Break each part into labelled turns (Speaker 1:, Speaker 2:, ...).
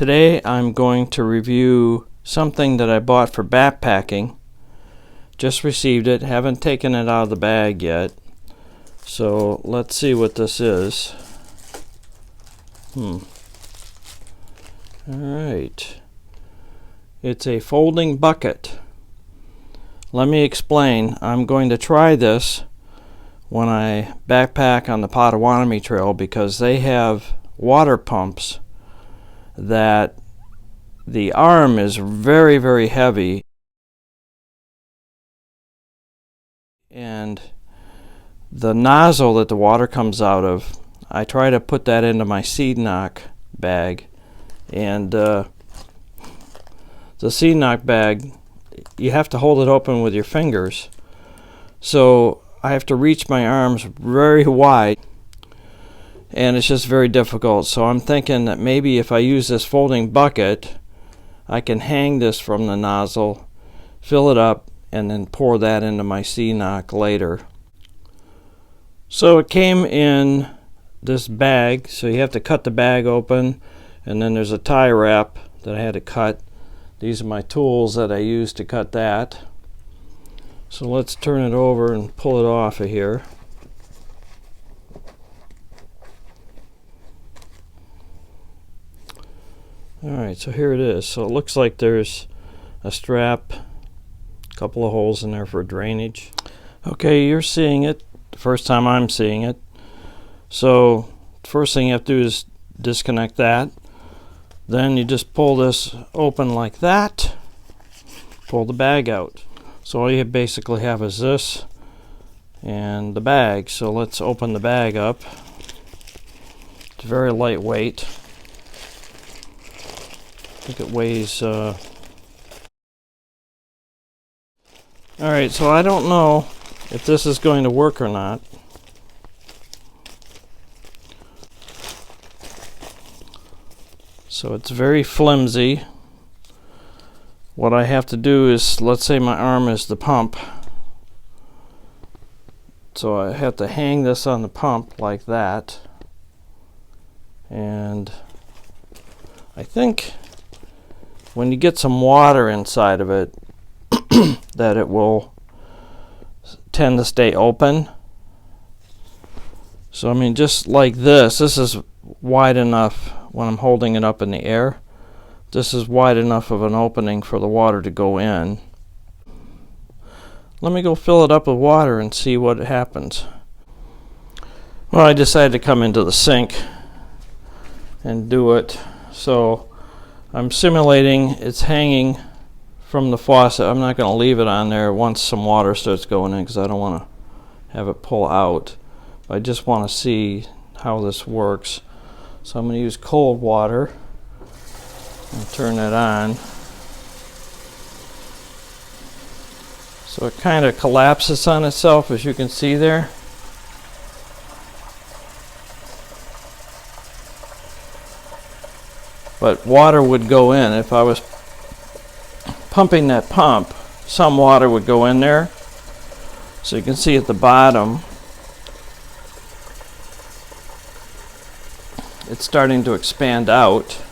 Speaker 1: Today I'm going to review something that I bought for backpacking. Just received it, haven't taken it out of the bag yet. So let's see what this is. Alright. It's a folding bucket. Let me explain. I'm going to try this when I backpack on the Potawatomi Trail because they have water pumps that the arm is very, very heavy, and the nozzle that the water comes out of, I try to put that into my C-NOC bag, and the C-NOC bag, you have to hold it open with your fingers, so I have to reach my arms very wide, and it's just very difficult. So I'm thinking that maybe if I use this folding bucket, I can hang this from the nozzle, fill it up, and then pour that into my C-NOC later. So it came in this bag, so you have to cut the bag open, and then there's a tie wrap that I had to cut. These are my tools that I used to cut that. So let's turn it over and pull it off of here. Alright, so here it is. So it looks like there's a strap, a couple of holes in there for drainage. Okay, you're seeing it the first time I'm seeing it. So first thing you have to do is disconnect that. Then you just pull this open like that, pull the bag out. So all you basically have is this and the bag. So let's open the bag up. It's very lightweight. I think it weighs alright, so I don't know if this is going to work or not. So it's very flimsy. What I have to do is, let's say my arm is the pump, so I have to hang this on the pump like that, and I think when you get some water inside of it that it will tend to stay open. So I mean, just like this is wide enough when I'm holding it up in the air. This is wide enough of an opening for the water to go in. Let me go fill it up with water and see what happens. Well, I decided to come into the sink and do it. So I'm simulating it's hanging from the faucet. I'm not going to leave it on there once some water starts going in because I don't want to have it pull out. I just want to see how this works. So I'm going to use cold water and turn it on. So it kind of collapses on itself, as you can see there. But water would go in. If I was pumping that pump, some water would go in there. So you can see at the bottom, it's starting to expand out.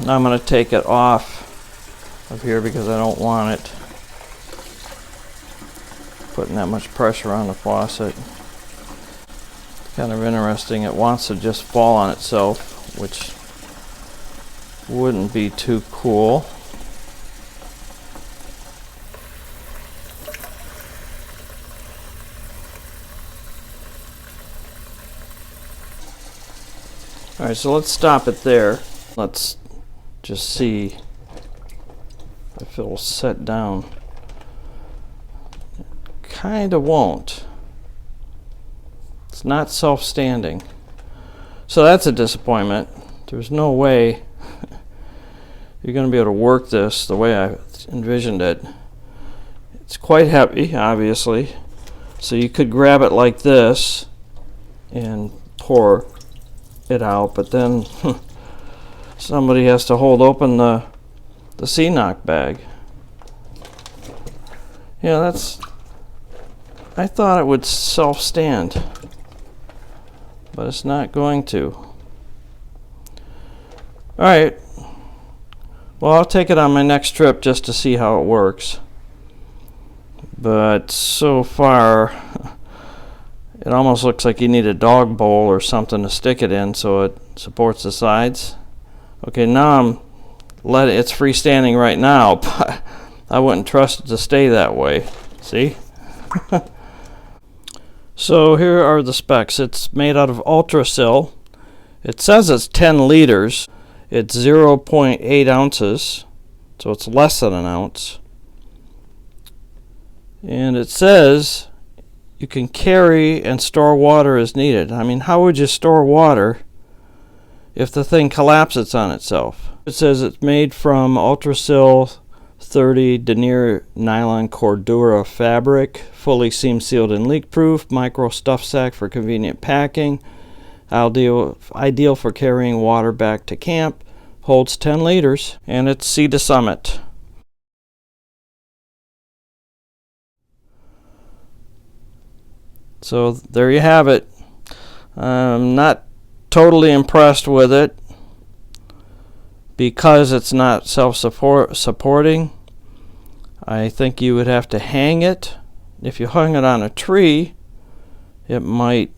Speaker 1: Now I'm going to take it off of here because I don't want it putting that much pressure on the faucet. Kind of interesting. It wants to just fall on itself, which wouldn't be too cool. Alright, so let's stop it there. Let's just see if it will set down. It kind of won't. It's not self-standing. So that's a disappointment. There's no way you're going to be able to work this the way I envisioned it. It's quite heavy, obviously. So you could grab it like this and pour it out, but then somebody has to hold open the C-NOC bag. Yeah, I thought it would self-stand, but it's not going to. Alright, well, I'll take it on my next trip just to see how it works. But so far, it almost looks like you need a dog bowl or something to stick it in so it supports the sides. Okay, now it's freestanding right now, but I wouldn't trust it to stay that way. See? So here are the specs. It's made out of ultrasil. It says it's 10 liters. It's 0.8 ounces, so it's less than an ounce. And it says you can carry and store water as needed. I mean, how would you store water if the thing collapses on itself? It says it's made from Ultrasil 30 denier nylon Cordura fabric, fully seam sealed and leak proof, micro stuff sack for convenient packing, ideal for carrying water back to camp, holds 10 liters, and it's sea to summit. So there you have it. I'm not totally impressed with it because it's not self-supporting. I think you would have to hang it. If you hung it on a tree, it might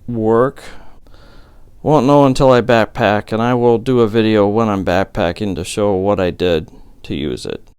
Speaker 1: work. Won't know until I backpack, and I will do a video when I'm backpacking to show what I did to use it.